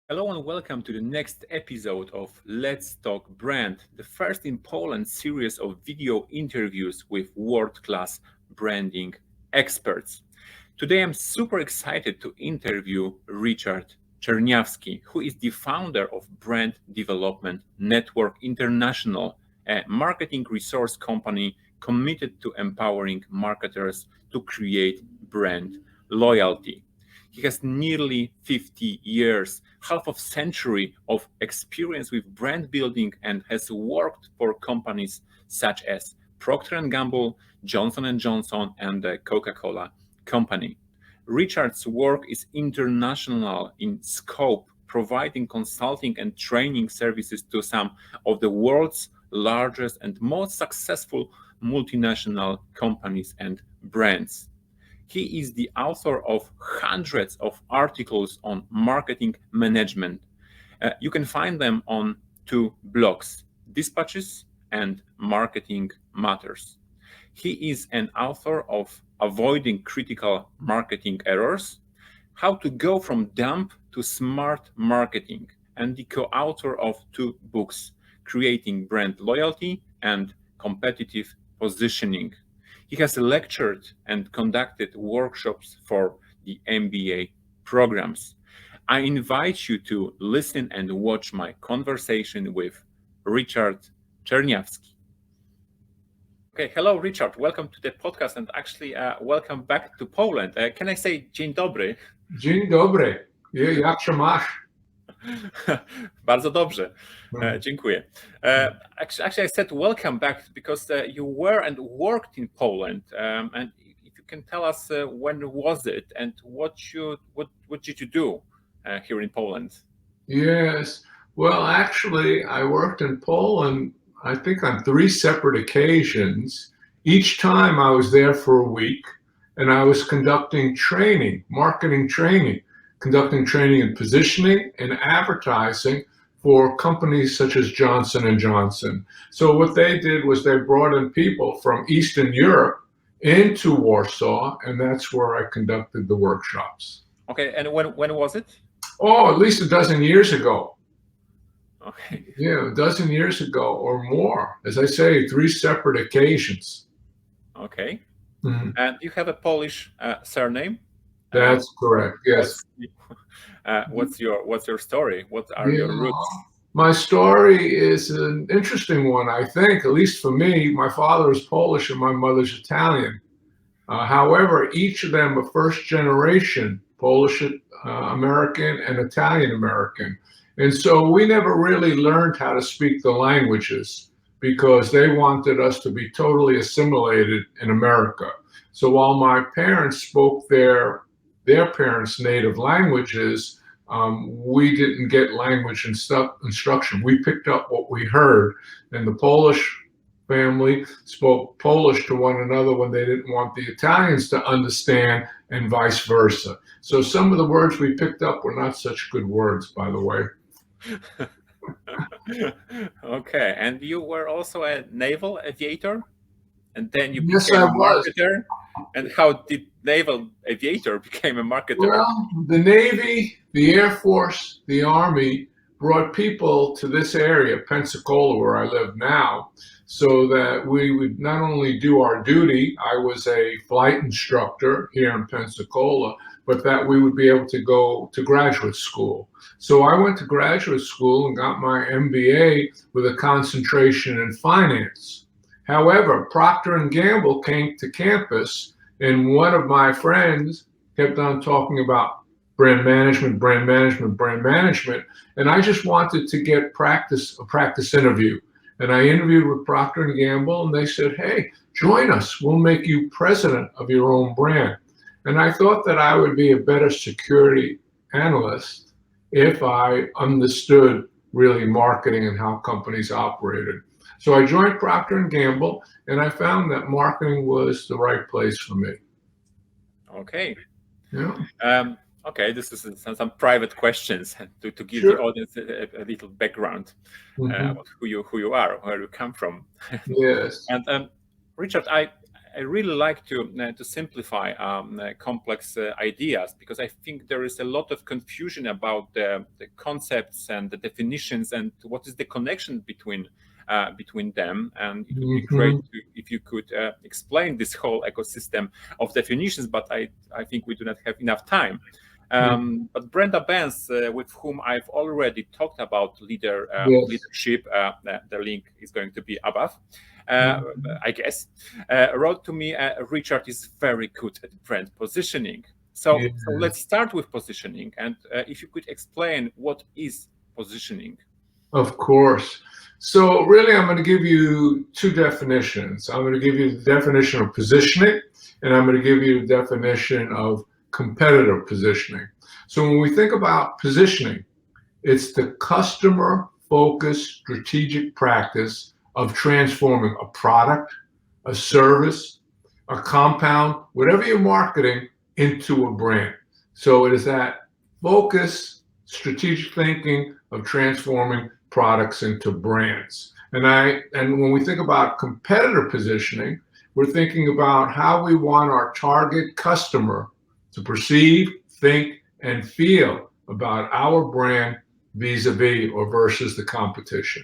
Hello and welcome to the next episode of Let's Talk Brand, the first in Poland series of video interviews with world-class branding experts. Today I'm super excited to interview Richard Czerniawski, who is the founder of Brand Development Network International, a marketing resource company committed to empowering marketers to create brand loyalty. He has nearly 50 years, half of century of experience with brand building and has worked for companies such as Procter Gamble, Johnson & Johnson, and the Coca-Cola Company. Richard's work is international in scope, providing consulting and training services to some of the world's largest and most successful multinational companies and brands. He is the author of hundreds of articles on marketing management. You can find them on two blogs, Dispatches and Marketing Matters. He is an author of Avoiding Critical Marketing Errors, How to Go from Dumb to Smart Marketing, and the co-author of two books, Creating Brand Loyalty and Competitive Positioning. He has lectured and conducted workshops for the MBA programs. I invite you to listen and watch my conversation with Richard Czerniawski. Okay, hello Richard, welcome to the podcast and actually welcome back to Poland. Can I say dzień dobry? Dzień dobry. Jak się masz? Bardzo dobrze. Dziękuję. Actually, I said welcome back because you were and worked in Poland. And if you can tell us when was it and what did you do here in Poland? Yes. Well, actually, I worked in Poland, I think on 3 separate occasions. Each time I was there for a week and I was conducting training, marketing training, conducting training in positioning and advertising for companies such as Johnson & Johnson. So what they did was they brought in people from Eastern Europe into Warsaw, and that's where I conducted the workshops. Okay, and when was it? Oh, at least a dozen years ago. Okay. Yeah, a dozen years ago or more. As I say, 3 separate occasions. Okay. Mm-hmm. And you have a Polish surname? That's correct. Yes. What's your story? What are your roots? My story is an interesting one, I think, at least for me. My father is Polish and my mother's Italian. However, each of them are first generation Polish American and Italian American. And so we never really learned how to speak the languages because they wanted us to be totally assimilated in America. So while my parents spoke their parents' native languages, we didn't get language instruction. We picked up what we heard, and the Polish family spoke Polish to one another when they didn't want the Italians to understand, and vice versa. So some of the words we picked up were not such good words, by the way. Okay, and you were also a naval aviator, and then you Yes, became I a was. marketer. And how did naval aviator became a marketer? Well, the Navy, the Air Force, the Army brought people to this area, Pensacola, where I live now, so that we would not only do our duty, I was a flight instructor here in Pensacola, but that we would be able to go to graduate school. So I went to graduate school and got my MBA with a concentration in finance. However, Procter & Gamble came to campus, and one of my friends kept on talking about brand management, and I just wanted to get a practice interview. And I interviewed with Procter & Gamble, and they said, hey, join us. We'll make you president of your own brand. And I thought that I would be a better security analyst if I understood really marketing and how companies operated. So I joined Procter & Gamble, and I found that marketing was the right place for me. Okay. Yeah. Okay, this is some private questions to give Sure. the audience a little background, who you are, where you come from. Yes. And Richard, I I really like to simplify complex ideas, because I think there is a lot of confusion about the concepts and the definitions and what is the connection between them. And it would be great if you could explain this whole ecosystem of definitions, but I think we do not have enough time. But Brenda Benz, with whom I've already talked about leadership, the link is going to be above, I guess, wrote to me, Richard is very good at brand positioning. So let's start with positioning. And if you could explain what is positioning. Of course. So really, I'm going to give you two definitions. I'm going to give you the definition of positioning, and I'm going to give you the definition of competitive positioning. So when we think about positioning, it's the customer-focused strategic practice of transforming a product, a service, a compound, whatever you're marketing, into a brand. So it is that focus, strategic thinking of transforming products into brands. And when we think about competitor positioning, we're thinking about how we want our target customer to perceive, think, and feel about our brand vis-a-vis or versus the competition.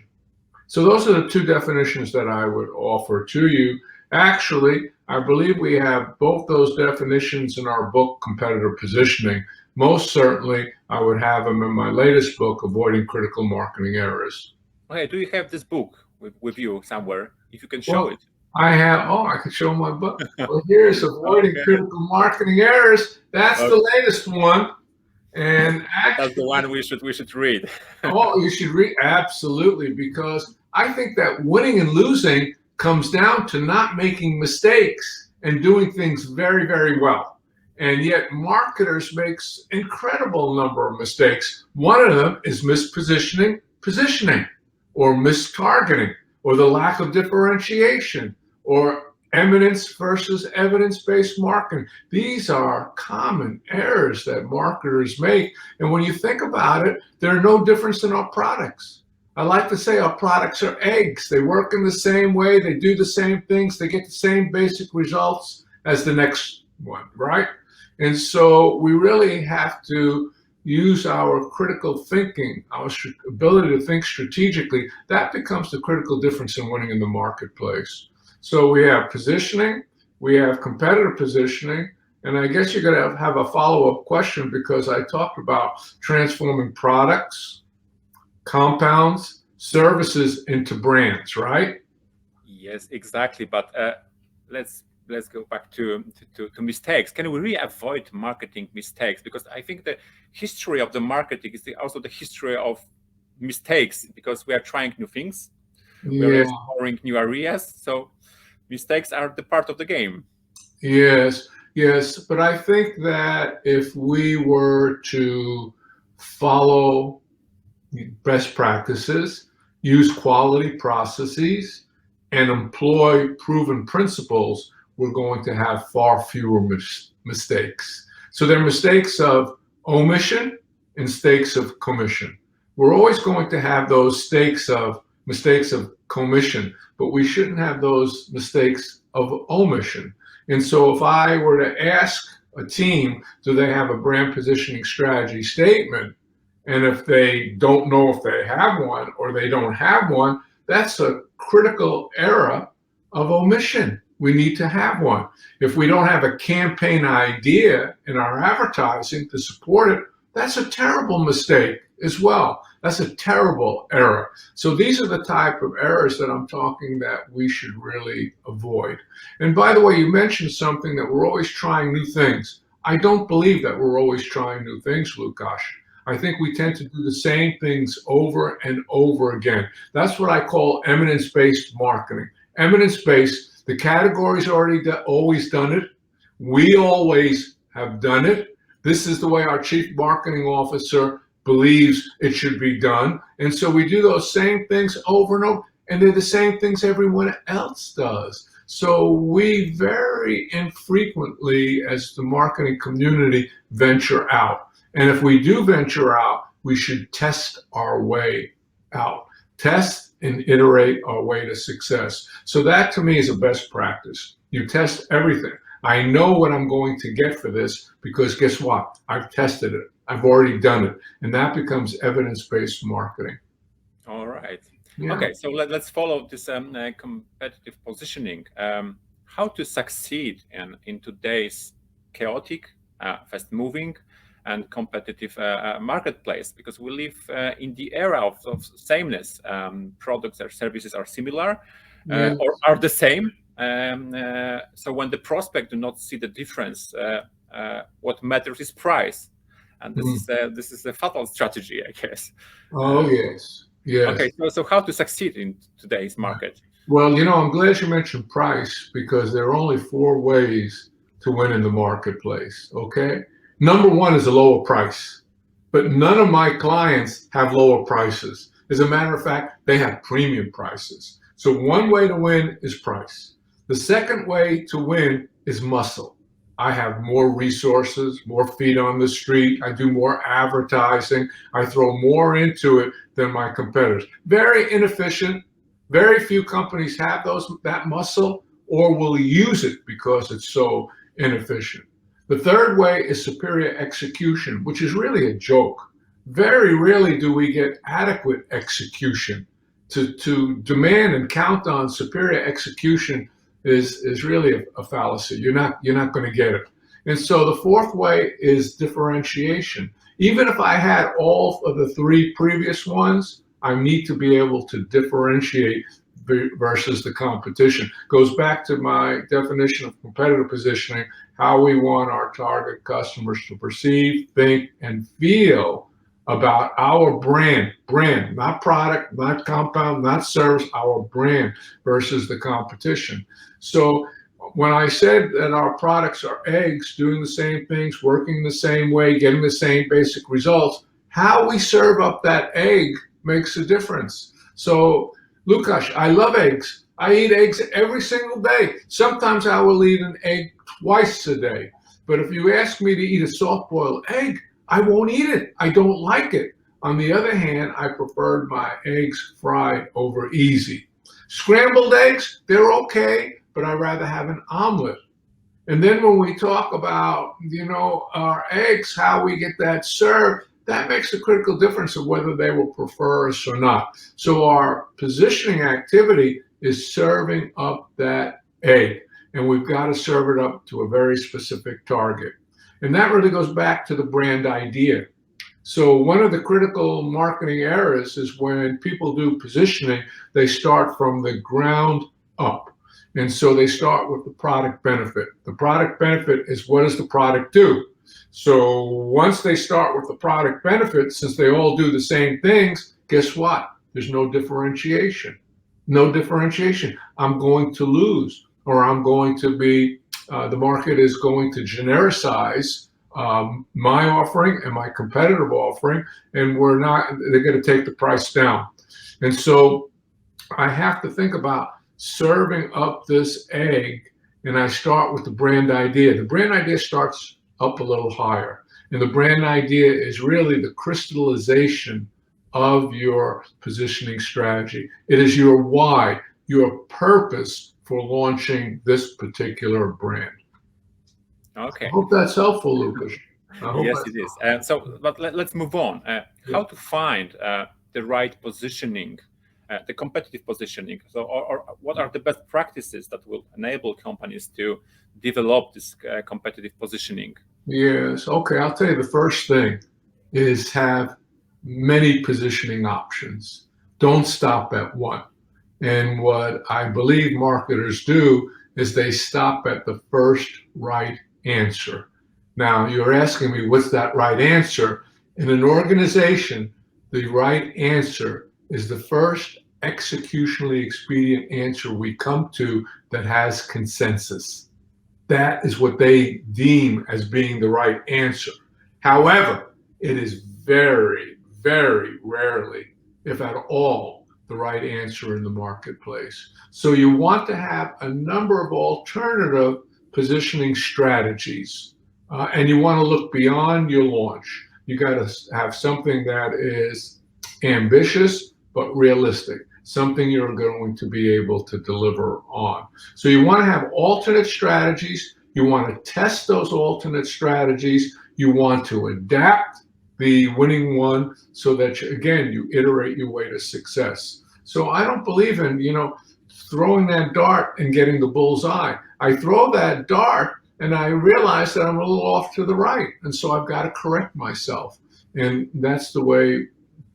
So those are the two definitions that I would offer to you. Actually, I believe we have both those definitions in our book, Competitor Positioning. Most certainly, I would have them in my latest book, Avoiding Critical Marketing Errors. Okay, do you have this book with you somewhere? If you can show it. I have, I can show my book. Well, here's Avoiding Critical Marketing Errors. That's the latest one. And actually, that's the one we should read. You should read, absolutely, because I think that winning and losing comes down to not making mistakes and doing things very, very well. And yet marketers makes incredible number of mistakes. One of them is mispositioning, positioning, or mistargeting, or the lack of differentiation, or eminence versus evidence-based marketing. These are common errors that marketers make. And when you think about it, they're no different in our products. I like to say our products are eggs. They work in the same way. They do the same things. They get the same basic results as the next one, right? And so we really have to use our critical thinking, our ability to think strategically. That becomes the critical difference in winning in the marketplace. So we have positioning, we have competitive positioning, and I guess you're going to have a follow-up question, because I talked about transforming products, compounds, services into brands, right? Yes, exactly. But let's go back to mistakes. Can we really avoid marketing mistakes? Because I think the history of the marketing is also the history of mistakes, because we are trying new things, we are exploring new areas. So mistakes are the part of the game. Yes, but I think that if we were to follow best practices, use quality processes, and employ proven principles, we're going to have far fewer mistakes. So there are mistakes of omission and mistakes of commission. We're always going to have those mistakes of commission, but we shouldn't have those mistakes of omission. And so if I were to ask a team, do they have a brand positioning strategy statement? And if they don't know if they have one or they don't have one, that's a critical error of omission. We need to have one. If we don't have a campaign idea in our advertising to support it, that's a terrible mistake as well. That's a terrible error. So these are the type of errors that I'm talking that we should really avoid. And by the way, you mentioned something that we're always trying new things. I don't believe that we're always trying new things, Lukasz. I think we tend to do the same things over and over again. That's what I call eminence-based marketing. Eminence-based, the category's already always done it. We always have done it. This is the way our chief marketing officer believes it should be done. And so we do those same things over and over, and they're the same things everyone else does. So we very infrequently, as the marketing community, venture out. And if we do venture out, we should test our way out. Test and iterate our way to success. So that to me is a best practice. You test everything. I know what I'm going to get for this because guess what? I've tested it. I've already done it. And that becomes evidence-based marketing. All right. Yeah. Okay, so let's follow this competitive positioning. How to succeed in today's chaotic, fast-moving, and competitive marketplace, because we live in the era of sameness. Products or services are similar or are the same. So when the prospect do not see the difference, what matters is price, and this is a fatal strategy, I guess. Oh yes. Yes. Okay, so how to succeed in today's market? Well, I'm glad you mentioned price because there are only 4 ways to win in the marketplace. Okay. Number 1 is a lower price, but none of my clients have lower prices. As a matter of fact, they have premium prices. So one way to win is price. The second way to win is muscle. I have more resources, more feet on the street. I do more advertising. I throw more into it than my competitors. Very inefficient. Very few companies have that muscle or will use it because it's so inefficient. The third way is superior execution, which is really a joke. Very rarely do we get adequate execution. To demand and count on superior execution is really a fallacy. You're not going to get it. And so the fourth way is differentiation. Even if I had all of the 3 previous ones, I need to be able to differentiate versus the competition. Goes back to my definition of competitive positioning, how we want our target customers to perceive, think, and feel about our brand, not product, not compound, not service, our brand versus the competition. So when I said that our products are eggs, doing the same things, working the same way, getting the same basic results, how we serve up that egg makes a difference. So, Lukasz, I love eggs. I eat eggs every single day. Sometimes I will eat an egg twice a day. But if you ask me to eat a soft-boiled egg, I won't eat it. I don't like it. On the other hand, I preferred my eggs fried over easy. Scrambled eggs, they're okay, but I'd rather have an omelet. And then when we talk about, our eggs, how we get that served, that makes a critical difference of whether they will prefer us or not. So our positioning activity is serving up that egg, and we've got to serve it up to a very specific target. And that really goes back to the brand idea. So one of the critical marketing errors is when people do positioning, they start from the ground up. And so they start with the product benefit. The product benefit is, what does the product do? So once they start with the product benefit, since they all do the same things, guess what? There's no differentiation. No differentiation. I'm going to lose, or I'm going to be, the market is going to genericize my offering and my competitive offering, and they're going to take the price down. And so I have to think about serving up this egg, and I start with the brand idea. The brand idea starts up a little higher. And the brand idea is really the crystallization of your positioning strategy. It is your why, your purpose for launching this particular brand. Okay. I hope that's helpful, Lucas. Yes, it is. But let's move on. How to find the right positioning, the competitive positioning. So, or what are the best practices that will enable companies to develop this competitive positioning? Yes. Okay. I'll tell you, the first thing is have many positioning options. Don't stop at one. And what I believe marketers do is they stop at the first right answer. Now, you're asking me, what's that right answer? In an organization, the right answer is the first executionally expedient answer we come to that has consensus. That is what they deem as being the right answer. However, it is very, very rarely, if at all, the right answer in the marketplace. So you want to have a number of alternative positioning strategies, and you want to look beyond your launch. You got to have something that is ambitious but realistic. something you're going to be able to deliver on. So you want to have alternate strategies. You want to test those alternate strategies. You want to adapt the winning one so that, again, you iterate your way to success. So I don't believe in, throwing that dart and getting the bullseye. I throw that dart and I realize that I'm a little off to the right. And so I've got to correct myself. And that's the way,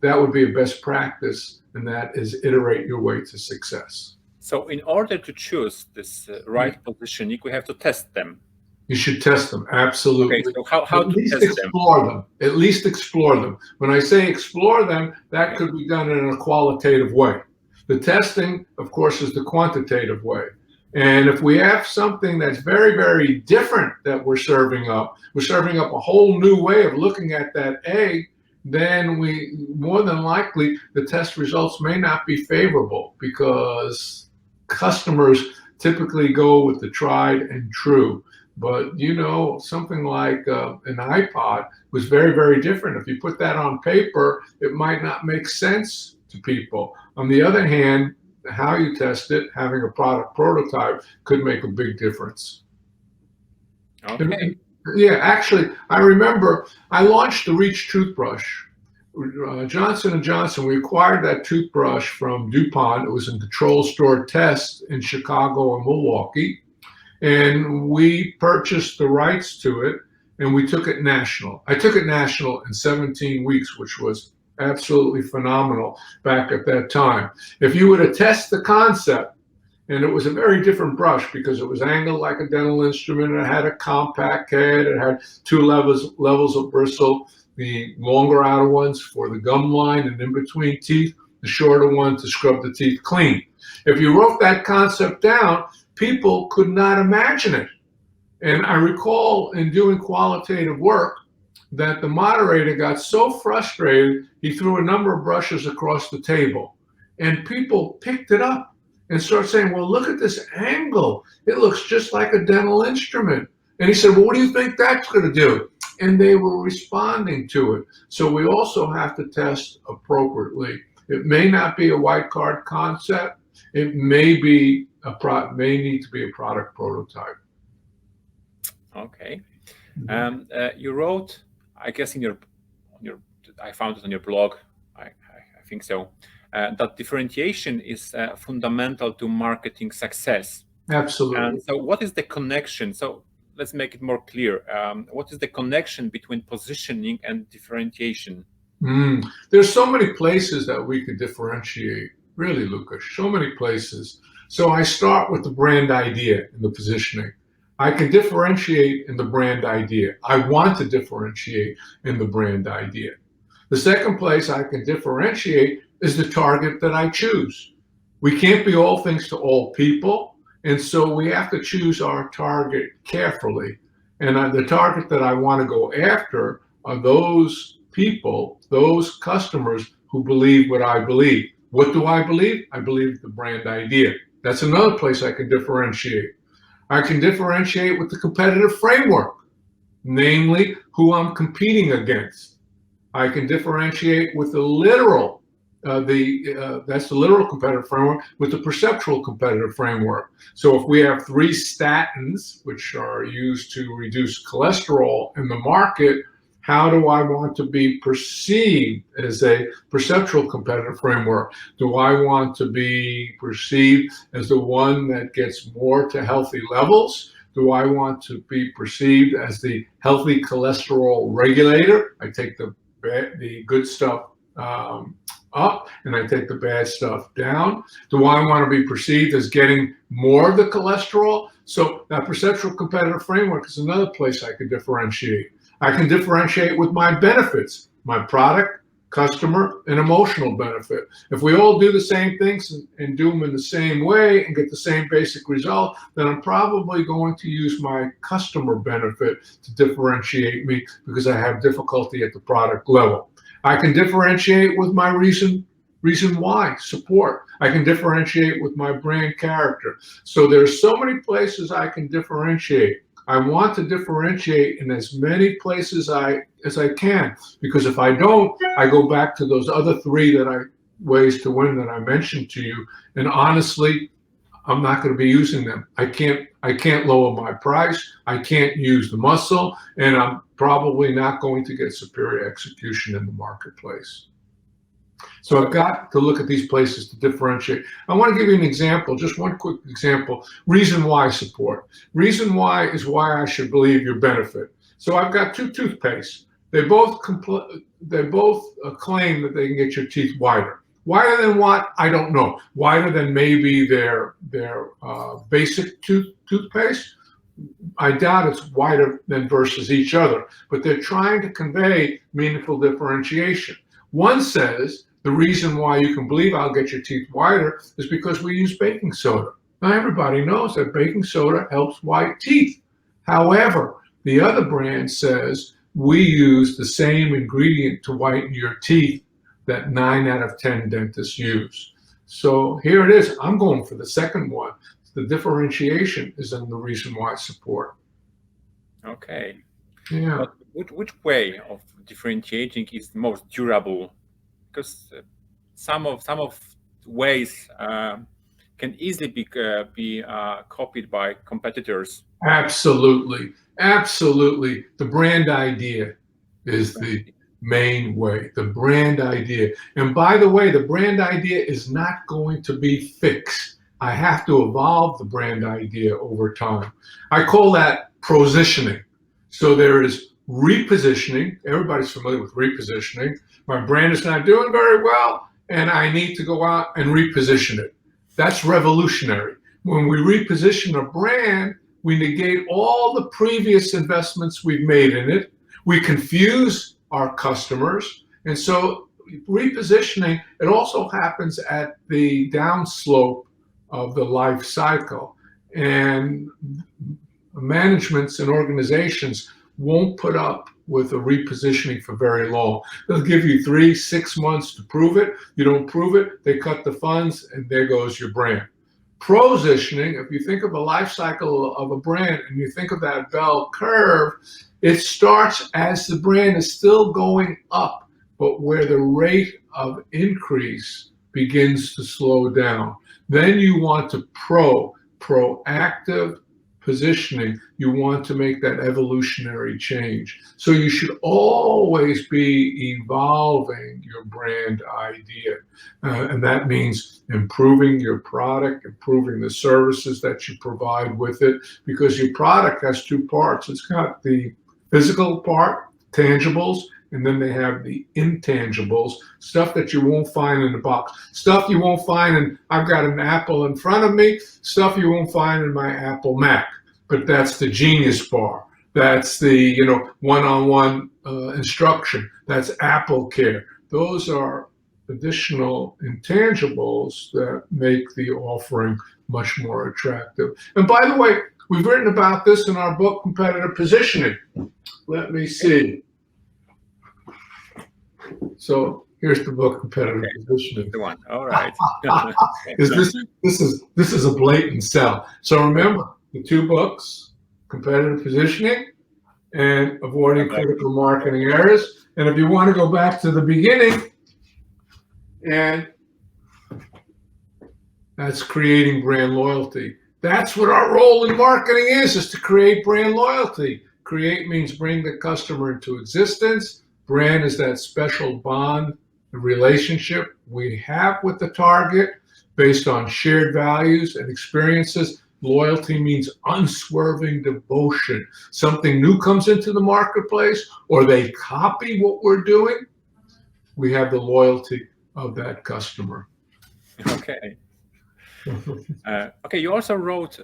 that would be a best practice. And that is iterate your way to success. So in order to choose this right positioning, we have to test them. You should test them, absolutely. Okay, so how to test them? At least explore them. When I say explore them, that could be done in a qualitative way. The testing, of course, is the quantitative way. And if we have something that's very, very different that we're serving up a whole new way of looking at that egg, then more than likely, the test results may not be favorable because customers typically go with the tried and true. But, something like an iPod was very, very different. If you put that on paper, it might not make sense to people. On the other hand, how you test it, having a product prototype could make a big difference. Okay. Yeah, actually, I remember I launched the Reach toothbrush. Johnson & Johnson, we acquired that toothbrush from DuPont. It was in control store tests in Chicago and Milwaukee. And we purchased the rights to it, and we took it national. I took it national in 17 weeks, which was absolutely phenomenal back at that time. If you were to test the concept, and it was a very different brush because it was angled like a dental instrument, it had a compact head, it had two levels of bristle, the longer outer ones for the gum line and in between teeth, the shorter one to scrub the teeth clean. If you wrote that concept down, people could not imagine it. And I recall in doing qualitative work that the moderator got so frustrated, he threw a number of brushes across the table. And people picked it up and started saying, well, look at this angle. It looks just like a dental instrument. And he said, well, what do you think that's going to do? And they were responding to it. So we also have to test appropriately. It may not be a white card concept. It may be may need to be a product prototype. Okay. You wrote, I guess I found it on your blog, I think so, that differentiation is fundamental to marketing success. Absolutely. And so what is the connection? So let's make it more clear. What is the connection between positioning and differentiation? There's so many places that we could differentiate, really, Lucas, so many places. So I start with the brand idea and the positioning. I can differentiate in the brand idea. I want to differentiate in the brand idea. The second place I can differentiate is the target that I choose. We can't be all things to all people, and so we have to choose our target carefully. And the target that I want to go after are those people, those customers who believe what I believe. What do I believe? I believe the brand idea. That's another place I can differentiate. I can differentiate with the competitive framework, namely who I'm competing against. I can differentiate with the literal, that's the literal competitive framework, with the perceptual competitive framework. So if we have 3 statins, which are used to reduce cholesterol in the market, how do I want to be perceived as a perceptual competitive framework? Do I want to be perceived as the one that gets more to healthy levels? Do I want to be perceived as the healthy cholesterol regulator? I take the good stuff up and I take the bad stuff down. Do I want to be perceived as getting more of the cholesterol? So that perceptual competitive framework is another place I could differentiate. I can differentiate with my benefits, my product, customer, and emotional benefit. If we all do the same things and do them in the same way and get the same basic result, then I'm probably going to use my customer benefit to differentiate me because I have difficulty at the product level. I can differentiate with my reason why, support. I can differentiate with my brand character. So there's so many places I can differentiate. I want to differentiate in as many places as I can, because if I don't, I go back to those other 3 that I ways to win that I mentioned to you. And honestly, I'm not going to be using them. I can't lower my price. I can't use the muscle, and I'm probably not going to get superior execution in the marketplace. So I've got to look at these places to differentiate. I want to give you an example, just one quick example. Reason why support. Reason why is why I should believe your benefit. So I've got two toothpastes. They both claim that they can get your teeth whiter. Wider than what? I don't know. Wider than maybe their basic toothpaste? I doubt it's wider than versus each other, but they're trying to convey meaningful differentiation. One says the reason why you can believe I'll get your teeth whiter is because we use baking soda. Now everybody knows that baking soda helps white teeth. However, the other brand says we use the same ingredient to whiten your teeth that 9 out of 10 dentists use. So here it is. I'm going for the second one. The differentiation is in the reason why support. Okay. Yeah. But which way of differentiating is the most durable? Because some of ways can easily be copied by competitors. Absolutely. Absolutely. The brand idea is the main way, the brand idea. And by the way, the brand idea is not going to be fixed. I have to evolve the brand idea over time. I call that positioning. So there is repositioning. Everybody's familiar with repositioning. My brand is not doing very well, and I need to go out and reposition it. That's revolutionary. When we reposition a brand, we negate all the previous investments we've made in it. We confuse our customers. And so repositioning, it also happens at the downslope of the life cycle. And managements and organizations won't put up with a repositioning for very long. They'll give you 3-6 months to prove it. You don't prove it, they cut the funds, and there goes your brand. Positioning, if you think of a life cycle of a brand and you think of that bell curve, it starts as the brand is still going up, but where the rate of increase begins to slow down. Then you want to proactive positioning. You want to make that evolutionary change. So you should always be evolving your brand idea. And that means improving your product, improving the services that you provide with it, because your product has two parts. It's got the physical part, tangibles, and then they have the intangibles, stuff that you won't find in the box, stuff you won't find in, I've got an Apple in front of me, stuff you won't find in my Apple Mac. But that's the Genius Bar. That's the one-on-one instruction. That's Apple Care. Those are additional intangibles that make the offering much more attractive. And by the way, we've written about this in our book, Competitive Positioning. Let me see. So here's the book, Competitive Positioning. The one. All right. This is a blatant sell. So remember the two books, Competitive Positioning and Avoiding Critical Marketing Errors. And if you want to go back to the beginning, and that's creating brand loyalty. That's what our role in marketing is to create brand loyalty. Create means bring the customer into existence. Brand is that special bond, the relationship we have with the target based on shared values and experiences. Loyalty means unswerving devotion. Something new comes into the marketplace or they copy what we're doing. We have the loyalty of that customer. Okay. Okay, you also wrote,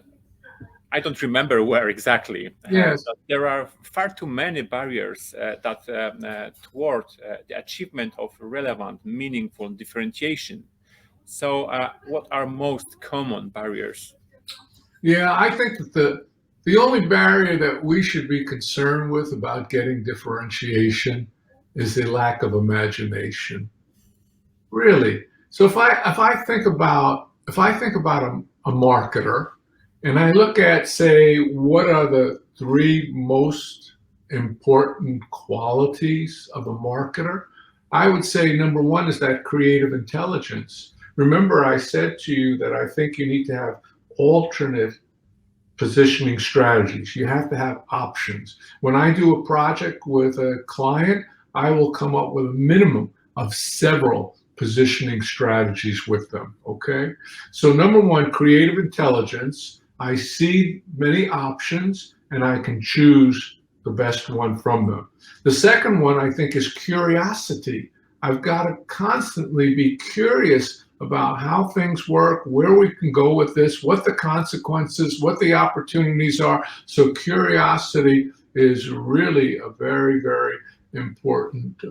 I don't remember where exactly. Yes. There are far too many barriers that thwart the achievement of relevant, meaningful differentiation. So what are most common barriers? Yeah, I think that the only barrier that we should be concerned with about getting differentiation is the lack of imagination. Really. So if I think about a marketer, and I look at, say, what are the 3 most important qualities of a marketer, I would say number one is that creative intelligence. Remember, I said to you that I think you need to have alternate positioning strategies. You have to have options. When I do a project with a client, I will come up with a minimum of several positioning strategies with them, okay? So number one, creative intelligence. I see many options and I can choose the best one from them. The second one, I think, is curiosity. I've got to constantly be curious about how things work, where we can go with this, what the consequences, what the opportunities are. So curiosity is really a very, very important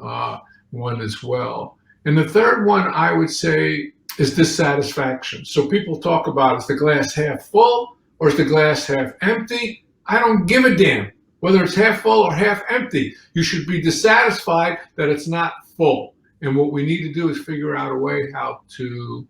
one as well. And the third one, I would say, is dissatisfaction. So people talk about, is the glass half full or is the glass half empty? I don't give a damn whether it's half full or half empty. You should be dissatisfied that it's not full. And what we need to do is figure out a way how to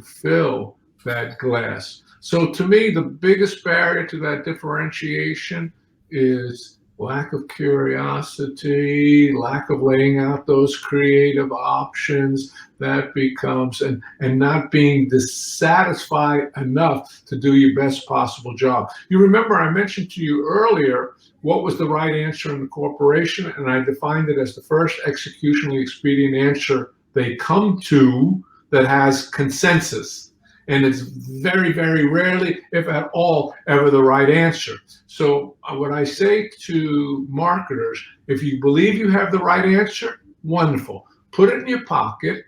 fill that glass. So to me, the biggest barrier to that differentiation is lack of curiosity, lack of laying out those creative options. That becomes, and not being dissatisfied enough to do your best possible job. You remember I mentioned to you earlier what was the right answer in the corporation, and I defined it as the first executionally expedient answer they come to that has consensus. And it's very, very rarely, if at all, ever the right answer. So what I say to marketers, if you believe you have the right answer, wonderful. Put it in your pocket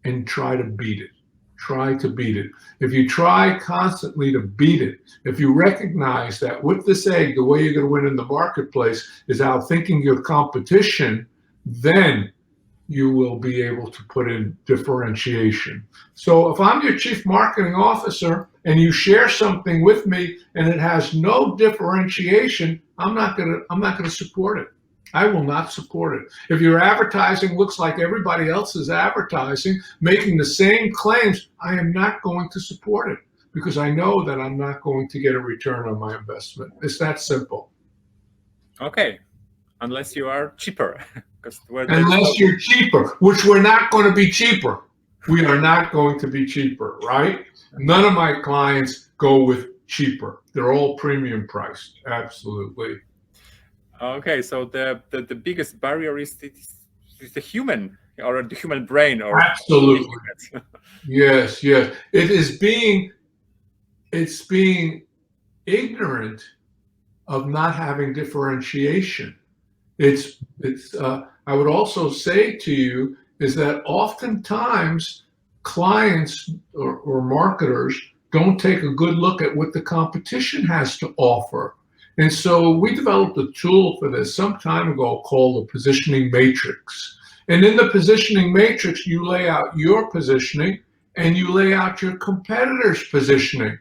and try to beat it. Try to beat it. If you try constantly to beat it, if you recognize that with this egg, the way you're going to win in the marketplace is outthinking your competition, then you will be able to put in differentiation. So if I'm your chief marketing officer and you share something with me and it has no differentiation, I'm not gonna support it. I will not support it. If your advertising looks like everybody else is advertising, making the same claims, I am not going to support it because I know that I'm not going to get a return on my investment. It's that simple. Okay, unless you are cheaper. Unless you're cheaper, which we're not going to be cheaper. We are not going to be cheaper, right? None of my clients go with cheaper. They're all premium priced. Absolutely. Okay, so the biggest barrier is the human or the human brain, or absolutely. Yes. It's being ignorant of not having differentiation. I would also say to you is that oftentimes clients or marketers don't take a good look at what the competition has to offer. And so we developed a tool for this some time ago called the positioning matrix. And in the positioning matrix, you lay out your positioning and you lay out your competitor's positioning.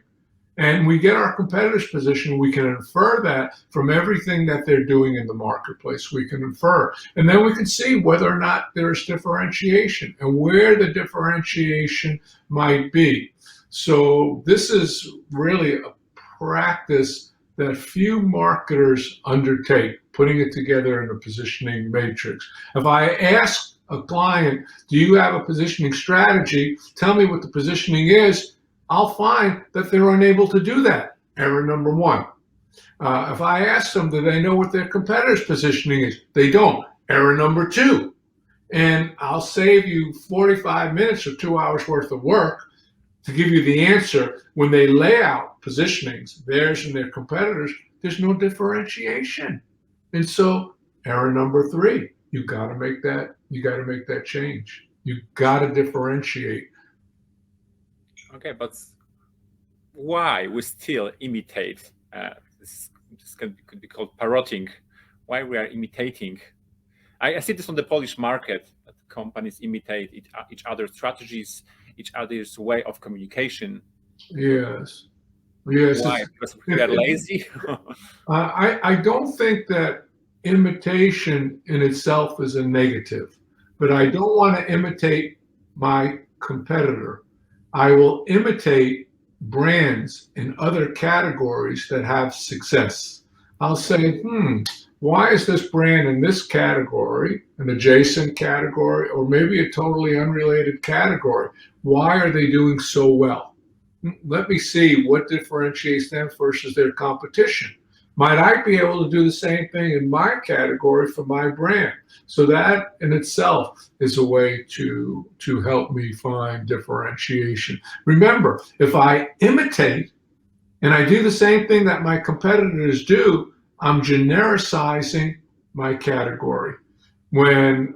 And we get our competitors' position, we can infer that from everything that they're doing in the marketplace. We can infer. And then we can see whether or not there's differentiation and where the differentiation might be. So this is really a practice that few marketers undertake, putting it together in a positioning matrix. If I ask a client, do you have a positioning strategy? Tell me what the positioning is. I'll find that they're unable to do that. Error number one. If I ask them, do they know what their competitor's positioning is? They don't. Error number two. And I'll save you 45 minutes or 2 hours worth of work to give you the answer. When they lay out positionings, theirs and their competitors, there's no differentiation. And so error number three, you got to make that change. You got to differentiate. Okay, but why we still imitate? This could be called parroting. Why we are imitating? I see this on the Polish market. That companies imitate each other's strategies, each other's way of communication. Yes. Why? Because we are lazy? I don't think that imitation in itself is a negative, but I don't want to imitate my competitor. I will imitate brands in other categories that have success. I'll say, why is this brand in this category, an adjacent category, or maybe a totally unrelated category? Why are they doing so well? Let me see what differentiates them versus their competition. Might I be able to do the same thing in my category for my brand? So that in itself is a way to help me find differentiation. Remember, if I imitate and I do the same thing that my competitors do, I'm genericizing my category. When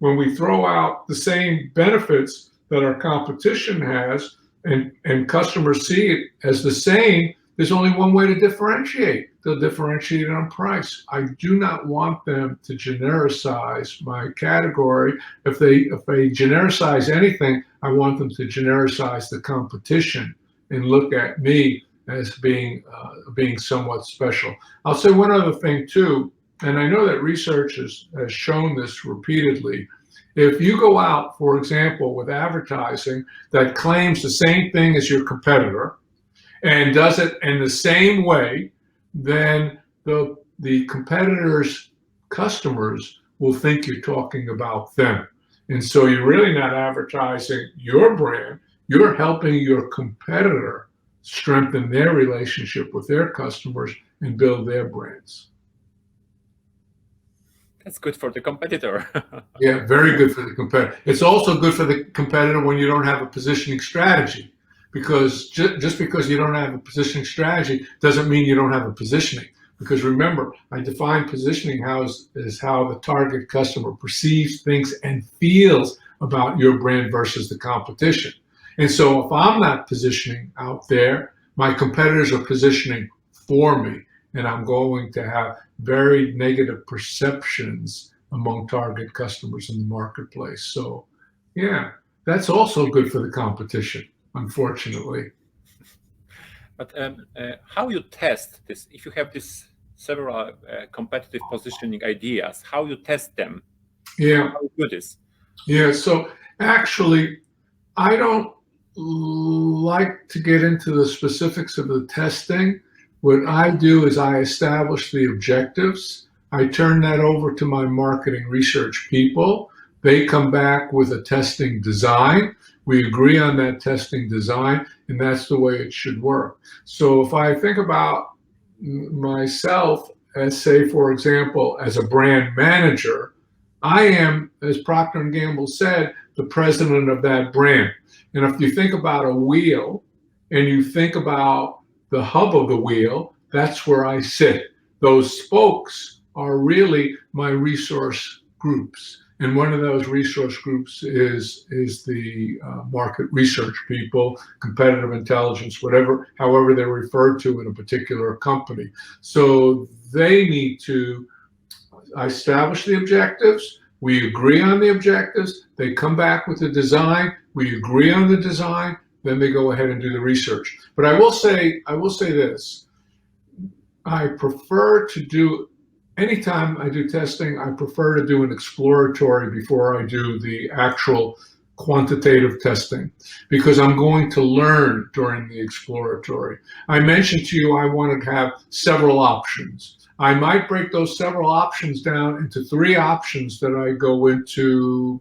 we throw out the same benefits that our competition has and customers see it as the same, there's only one way to differentiate. They'll differentiate on price. I do not want them to genericize my category. If they genericize anything, I want them to genericize the competition and look at me as being somewhat special. I'll say one other thing too, and I know that research has shown this repeatedly. If you go out, for example, with advertising that claims the same thing as your competitor and does it in the same way, then the competitor's customers will think you're talking about them. And so you're really not advertising your brand, you're helping your competitor strengthen their relationship with their customers and build their brands. That's good for the competitor. Yeah, very good for the competitor. It's also good for the competitor when you don't have a positioning strategy, because just because you don't have a positioning strategy doesn't mean you don't have a positioning. Because remember, I define positioning as how the target customer perceives, thinks, and feels about your brand versus the competition. And so if I'm not positioning out there, my competitors are positioning for me, and I'm going to have very negative perceptions among target customers in the marketplace. So yeah, that's also good for the competition, unfortunately. But how you test this, if you have this several competitive positioning ideas, how you test them? Yeah. How you do this? Yeah, so actually, I don't like to get into the specifics of the testing. What I do is I establish the objectives. I turn that over to my marketing research people. They come back with a testing design. We agree on that testing design, and that's the way it should work. So if I think about myself as, say, for example, as a brand manager, I am, as Procter Gamble said, the president of that brand. And if you think about a wheel and you think about the hub of the wheel, that's where I sit. Those spokes are really my resource groups. And one of those resource groups is the market research people, competitive intelligence, however they're referred to in a particular company. So they need to establish the objectives. We agree on the objectives. They come back with the design. We agree on the design. Then they go ahead and do the research. But I will say this. I prefer to do, anytime I do testing, I prefer to do an exploratory before I do the actual quantitative testing, because I'm going to learn during the exploratory. I mentioned to you I wanted to have several options. I might break those several options down into 3 options that I go into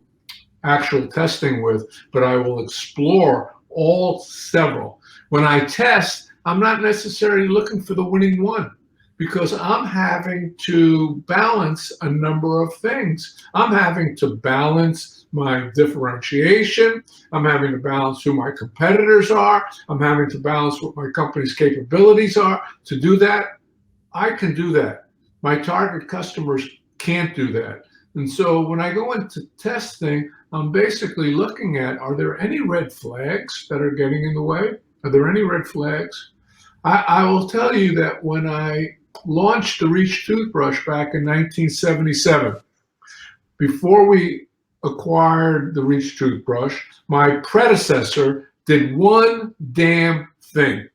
actual testing with, but I will explore all several. When I test, I'm not necessarily looking for the winning one, because I'm having to balance a number of things. I'm having to balance my differentiation. I'm having to balance who my competitors are. I'm having to balance what my company's capabilities are. To do that, I can do that. My target customers can't do that. And so when I go into testing, I'm basically looking at, are there any red flags that are getting in the way? Are there any red flags? I will tell you that when I launched the Reach toothbrush back in 1977, before we acquired the Reach toothbrush, my predecessor did one damn thing.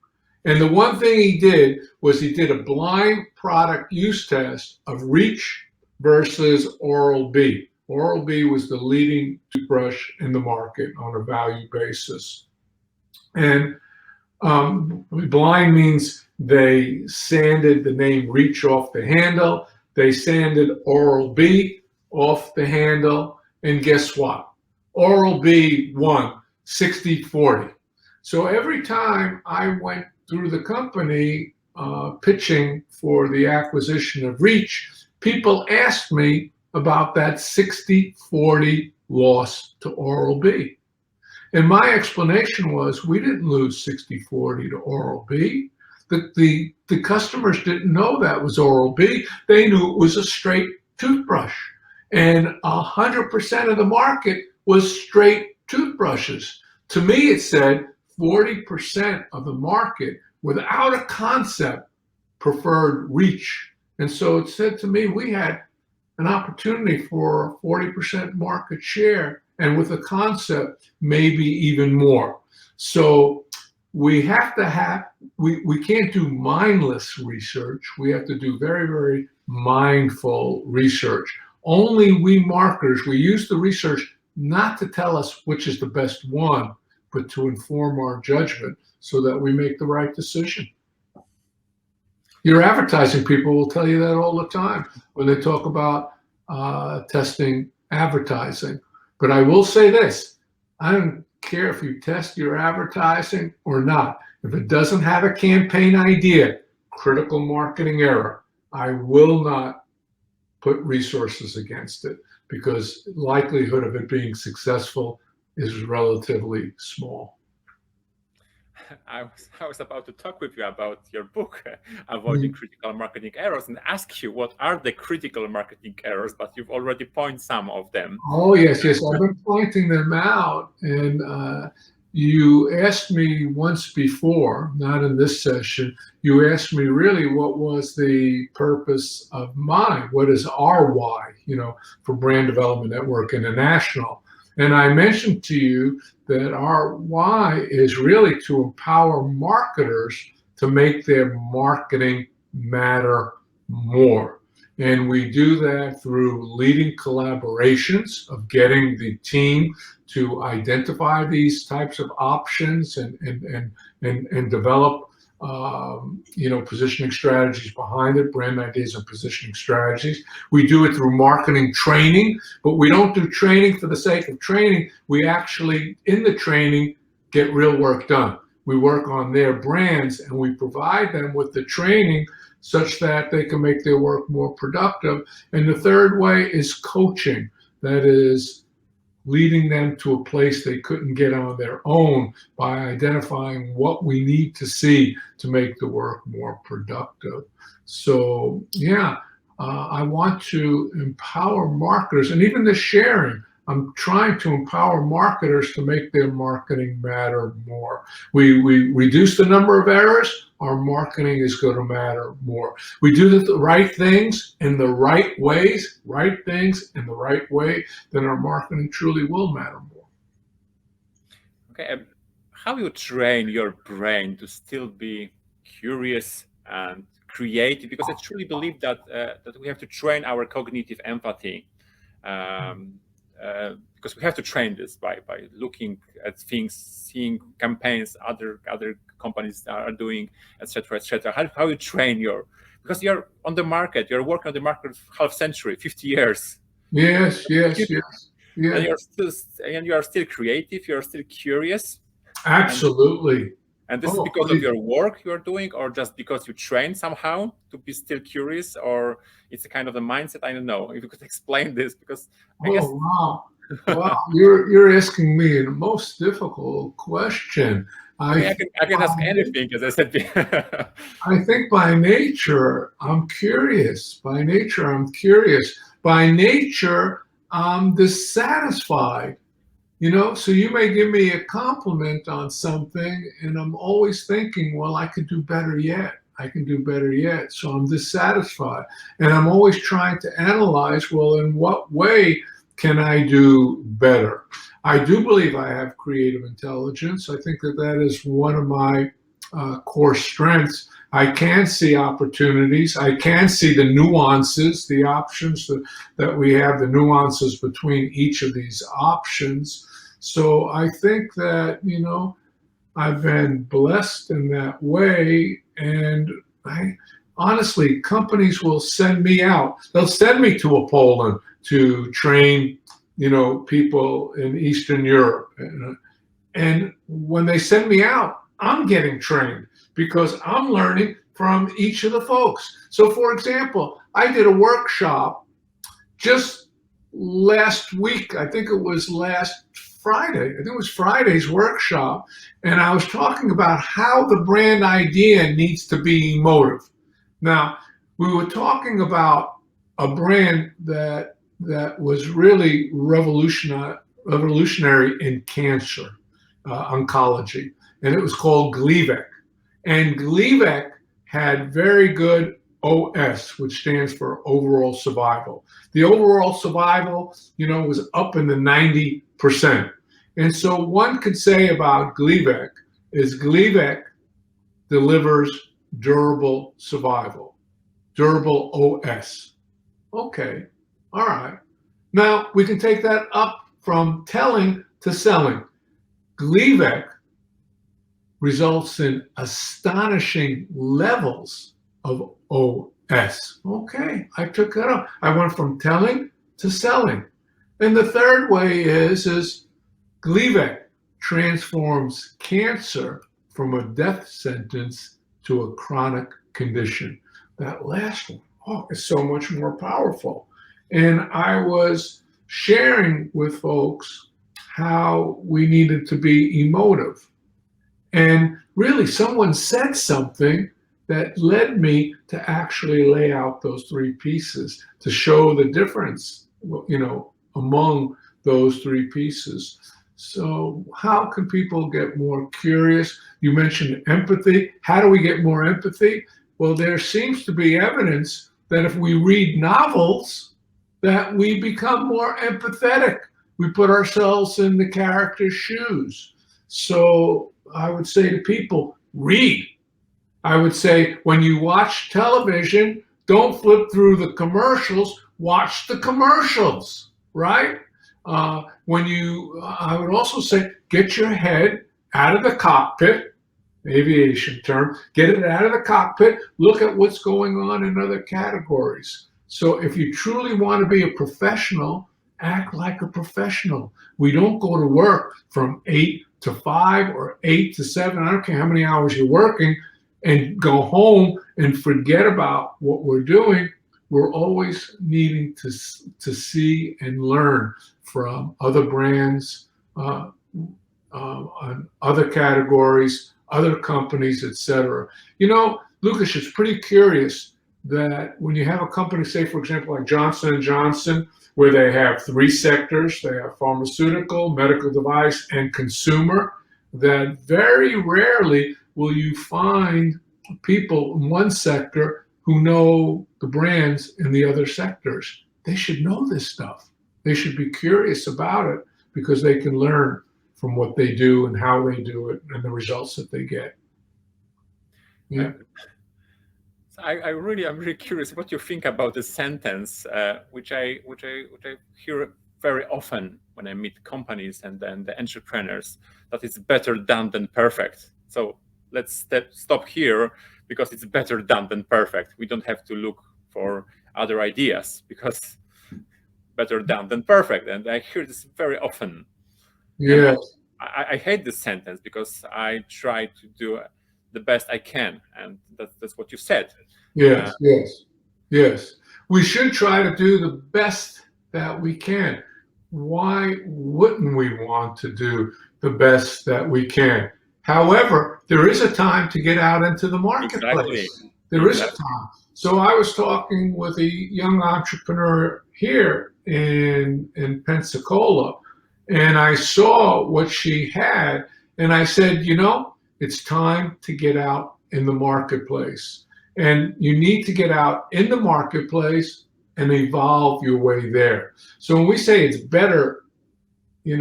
And the one thing he did was he did a blind product use test of Reach versus Oral-B. Oral-B was the leading toothbrush in the market on a value basis. And blind means they sanded the name Reach off the handle. They sanded Oral-B off the handle, and guess what? Oral-B won 60-40. So every time I went through the company pitching for the acquisition of Reach, people asked me about that 60-40 loss to Oral-B. And my explanation was, we didn't lose 60-40 to Oral-B. The customers didn't know that was Oral-B. They knew it was a straight toothbrush. And 100% of the market was straight toothbrushes. To me, it said 40% of the market, without a concept, preferred Reach. And so it said to me, we had an opportunity for 40% market share, and with a concept, maybe even more. So we have to have, we can't do mindless research. We have to do very, very mindful research. Only we marketers, we use the research not to tell us which is the best one, but to inform our judgment so that we make the right decision. Your advertising people will tell you that all the time when they talk about testing advertising. But I will say this, I don't care if you test your advertising or not. If it doesn't have a campaign idea, critical marketing error, I will not put resources against it, because likelihood of it being successful is relatively small. I was about to talk with you about your book, Avoiding Critical Marketing Errors, and ask you what are the critical marketing errors, but you've already pointed some of them. Oh, yes. I've been pointing them out. And you asked me once before, not in this session, you asked me really what was the purpose of mine, what is our why, for Brand Development Network International. And I mentioned to you that our why is really to empower marketers to make their marketing matter more. And we do that through leading collaborations of getting the team to identify these types of options and develop positioning strategies behind it, brand ideas and positioning strategies. We do it through marketing training, but we don't do training for the sake of training. We actually, in the training, get real work done. We work on their brands and we provide them with the training such that they can make their work more productive. And the third way is coaching. That is leading them to a place they couldn't get on their own by identifying what we need to see to make the work more productive. So yeah, I want to empower marketers, and even the sharing, I'm trying to empower marketers to make their marketing matter more. We reduce the number of errors, our marketing is going to matter more. We do the right things in the right ways, then our marketing truly will matter more. Okay, how you train your brain to still be curious and creative? Because I truly believe that that we have to train our cognitive empathy. Because we have to train this by looking at things, seeing campaigns other companies are doing, etc., etc. How you train because you're on the market, you're working on the market half century, 50 years. Yes. And you are still creative, you're still curious. Absolutely. And this is because of your work you're doing, or just because you train somehow to be still curious, or it's a kind of a mindset? I don't know if you could explain this, because I guess. Wow. You're asking me the most difficult question. I can ask anything, as I said. I think by nature I'm curious. By nature I'm dissatisfied. So you may give me a compliment on something and I'm always thinking, well, I could do better yet. So I'm dissatisfied. And I'm always trying to analyze, well, in what way can I do better? I do believe I have creative intelligence. I think that is one of my core strengths. I can see opportunities. I can see the nuances, the options that we have, the nuances between each of these options. So I think that, I've been blessed in that way. And honestly, companies will send me out. They'll send me to Poland to train, people in Eastern Europe. And when they send me out, I'm getting trained because I'm learning from each of the folks. So for example, I did a workshop just last week. I think it was last Friday. I think it was Friday's workshop. And I was talking about how the brand idea needs to be emotive. Now, we were talking about a brand that was really revolutionary in cancer oncology, and it was called Gleevec. And Gleevec had very good OS, which stands for overall survival. The overall survival, was up in the 90%. And so one could say about Gleevec is Gleevec delivers durable survival, durable OS. Okay, all right. Now we can take that up from telling to selling. Gleevec results in astonishing levels of OS. Okay, I took that up. I went from telling to selling. And the third way is Gleevec transforms cancer from a death sentence to a chronic condition. That last one, is so much more powerful. And I was sharing with folks how we needed to be emotive. And really, someone said something that led me to actually lay out those three pieces to show the difference, among those three pieces. So how can people get more curious? You mentioned empathy. How do we get more empathy? Well, there seems to be evidence that if we read novels, that we become more empathetic. We put ourselves in the character's shoes. So I would say to people, read. I would say when you watch television, don't flip through the commercials, watch the commercials, right? I would also say, get your head out of the cockpit, aviation term, get it out of the cockpit, look at what's going on in other categories. So if you truly want to be a professional, act like a professional. We don't go to work from 8 to 5 or 8 to 7, I don't care how many hours you're working, and go home and forget about what we're doing. We're always needing to see and learn from other brands, on other categories, other companies, etc. Lucas, it's pretty curious that when you have a company, say, for example, like Johnson & Johnson, where they have 3 sectors, they have pharmaceutical, medical device, and consumer, that very rarely will you find people in one sector who know the brands in the other sectors. They should know this stuff. They should be curious about it because they can learn from what they do and how they do it and the results that they get. Yeah. I'm really curious what you think about the sentence, which I hear very often when I meet companies and then the entrepreneurs, that it's better done than perfect. So let's stop here because it's better done than perfect. We don't have to look for other ideas because better done than perfect. And I hear this very often. Yes. I hate this sentence because I try to do the best I can, and that's what you said. Yes, yes. We should try to do the best that we can. Why wouldn't we want to do the best that we can? However, there is a time to get out into the marketplace. Exactly. There is a time. So I was talking with a young entrepreneur here in Pensacola, and I saw what she had, and I said, it's time to get out in the marketplace. And you need to get out in the marketplace and evolve your way there. So when we say it's better, did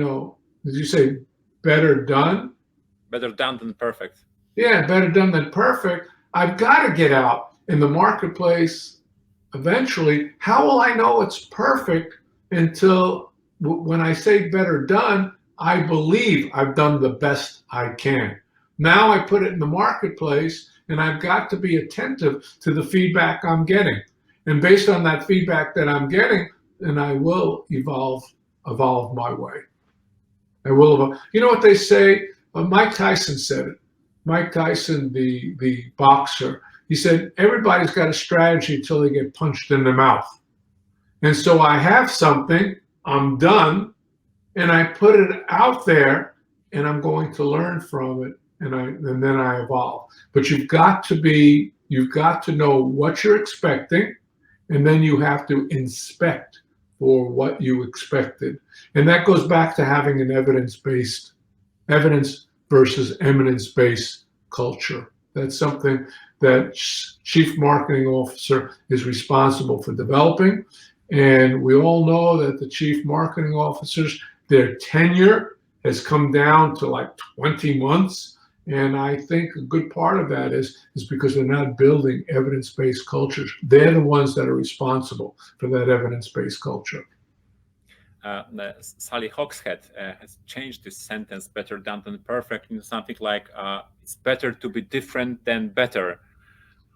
you say better done? Better done than perfect. Yeah, better done than perfect. I've got to get out in the marketplace eventually. How will I know it's perfect until when I say better done, I believe I've done the best I can. Now I put it in the marketplace and I've got to be attentive to the feedback I'm getting. And based on that feedback that I'm getting, then I will evolve my way. I will evolve. You know what they say? Mike Tyson said it. Mike Tyson, the boxer, he said, everybody's got a strategy until they get punched in the mouth. And so I have something, I'm done, and I put it out there, and I'm going to learn from it, and then I evolve. But you've got to know what you're expecting, and then you have to inspect for what you expected. And that goes back to having an evidence versus eminence-based culture. That's something that Chief Marketing Officer is responsible for developing. And we all know that the Chief Marketing Officers, their tenure has come down to like 20 months. And I think a good part of that is because they're not building evidence-based cultures. They're the ones that are responsible for that evidence-based culture. Sally Hogshead has changed this sentence, better done than perfect, into something like, it's better to be different than better.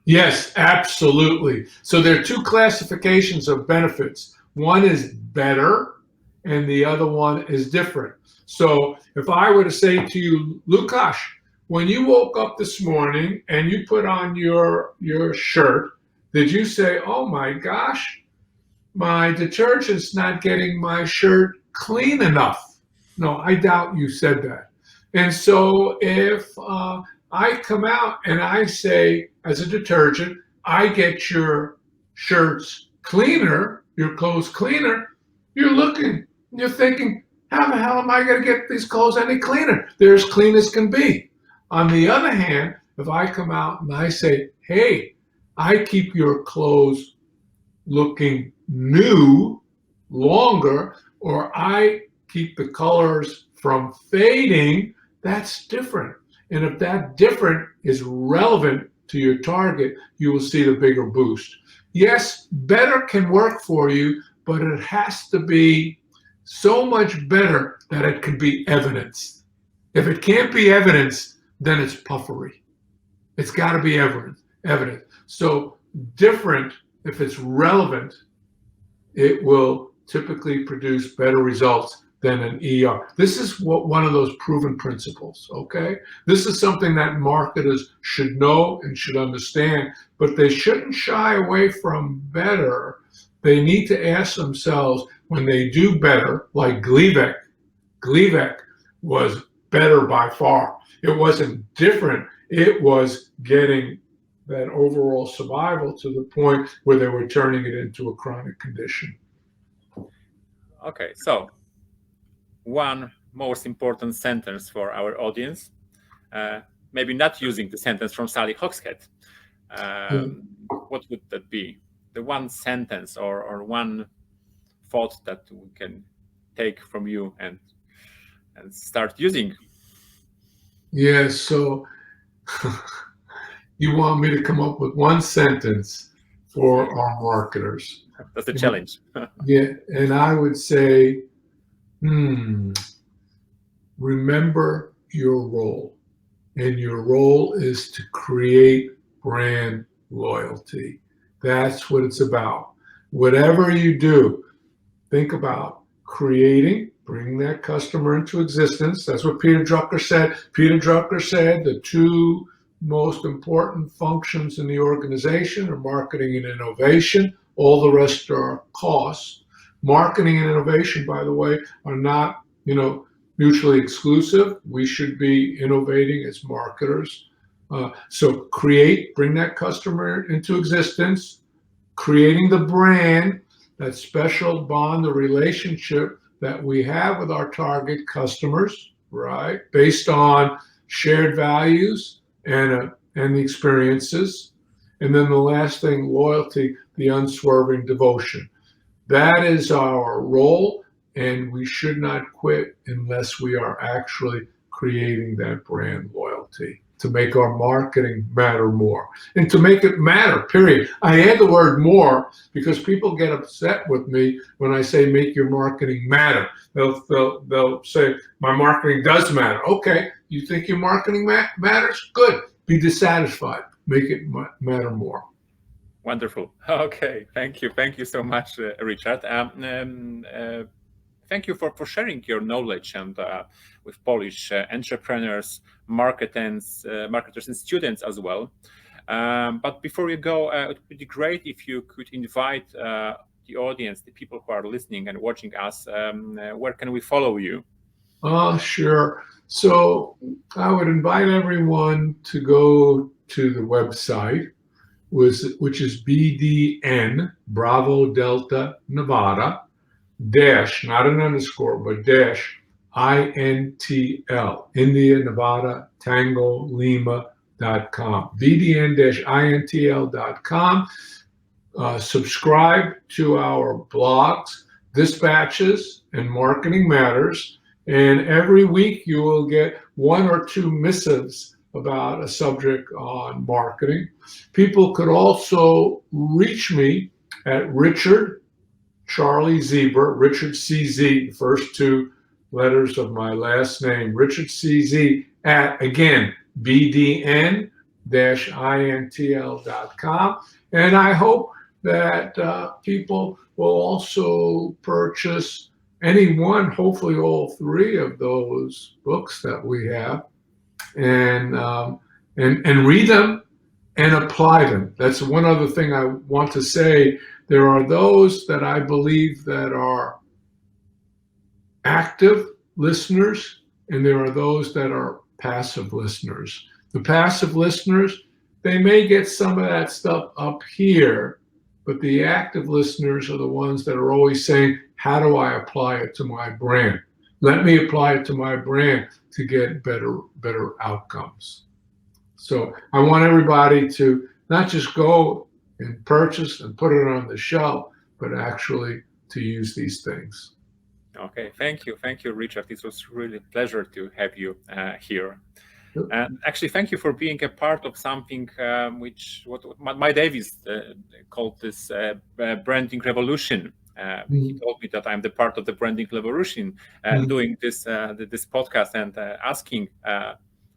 Yes, absolutely. So there are two classifications of benefits. One is better, and the other one is different. So if I were to say to you, Lukasz, when you woke up this morning and you put on your shirt, did you say, oh my gosh, my detergent's not getting my shirt clean enough? No, I doubt you said that. And so if I come out and I say, as a detergent, I get your shirts cleaner, your clothes cleaner, you're thinking, how the hell am I going to get these clothes any cleaner? They're as clean as can be. On the other hand, if I come out and I say, hey, I keep your clothes looking new longer, or I keep the colors from fading, that's different. And if that different is relevant to your target, you will see the bigger boost. Yes, better can work for you, but it has to be so much better that it can be evidenced. If it can't be evidenced, then it's puffery. It's got to be evident. So different, if it's relevant, it will typically produce better results than an ER. This is one of those proven principles, okay? This is something that marketers should know and should understand, but they shouldn't shy away from better. They need to ask themselves, when they do better, like Gleevec was better by far. It wasn't different. It was getting that overall survival to the point where they were turning it into a chronic condition. Okay, so one most important sentence for our audience, maybe not using the sentence from Sally Hogshead. What would that be? The one sentence or one thought that we can take from you and start using? Yeah, so you want me to come up with one sentence for our marketers. That's the challenge. Yeah, and I would say, remember your role. And your role is to create brand loyalty. That's what it's about. Whatever you do, think about creating, bring that customer into existence. That's what Peter Drucker said. Peter Drucker said the two most important functions in the organization are marketing and innovation. All the rest are costs. Marketing and innovation, by the way, are not, mutually exclusive. We should be innovating as marketers. So create, bring that customer into existence, creating the brand, that special bond, the relationship that we have with our target customers, right? Based on shared values and the experiences. And then the last thing, loyalty, the unswerving devotion. That is our role, and we should not quit unless we are actually creating that brand loyalty to make our marketing matter more and to make it matter, period. I add the word more because people get upset with me when I say make your marketing matter. They'll say my marketing does matter. Okay, you think your marketing matters? Good. Be dissatisfied. make it matter more. Wonderful. Okay, thank you. Thank you so much, Richard. Thank you for sharing your knowledge and with Polish entrepreneurs, marketers, and students as well. But before you go, it would be great if you could invite the audience, the people who are listening and watching us. Where can we follow you? Sure. So I would invite everyone to go to the website, which is BDN, Bravo Delta Nevada, dash, not an underscore, but dash, INTL, India, Nevada, Tango, Lima.com, BDN-INTL.com. Subscribe to our blogs, Dispatches, and Marketing Matters. And every week you will get 1 or 2 missives about a subject on marketing. People could also reach me at Richard Charlie Zebra, Richard CZ, the first 2 letters of my last name, Richard CZ at, again, BDN-INTL.com. And I hope that people will also purchase any one, hopefully all 3 of those books that we have, and read them and apply them. That's one other thing I want to say. There are those that I believe that are active listeners, and there are those that are passive listeners. The passive listeners, they may get some of that stuff up here, but the active listeners are the ones that are always saying, how do I apply it to my brand? Let me apply it to my brand to get better outcomes. So I want everybody to not just go and purchase and put it on the shelf, but actually to use these things. Okay, thank you, Richard. It was really a pleasure to have you here. And actually, thank you for being a part of something which my Davis called this branding revolution. He told me that I'm the part of the branding revolution, doing this podcast and asking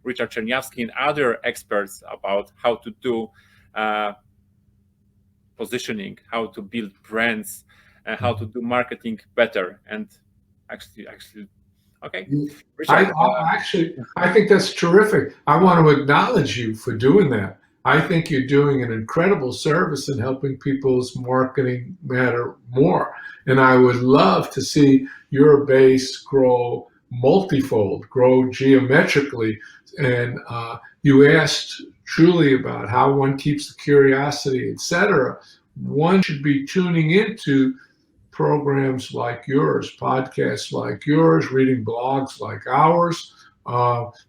Richard Czerniawski and other experts about how to do positioning, how to build brands, how to do marketing better. And actually, okay. Richard, I think that's terrific. I want to acknowledge you for doing that. I think you're doing an incredible service in helping people's marketing matter more. And I would love to see your base grow multifold, grow geometrically. And you asked truly about how one keeps the curiosity, etc. One should be tuning into programs like yours, podcasts like yours, reading blogs like ours,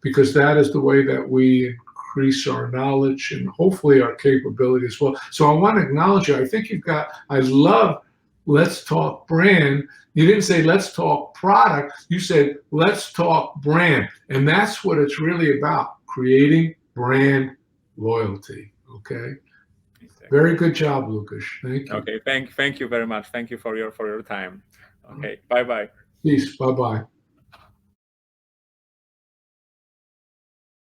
because that is the way that we increase our knowledge and hopefully our capability as well. So I want to acknowledge you. I think I love Let's Talk Brand. You didn't say let's talk product. You said let's talk brand. And that's what it's really about, creating brand loyalty. Okay. Very good job, Lucas. Thank you. Okay, thank you very much. Thank you for your time. Okay, bye-bye. Peace. Bye-bye.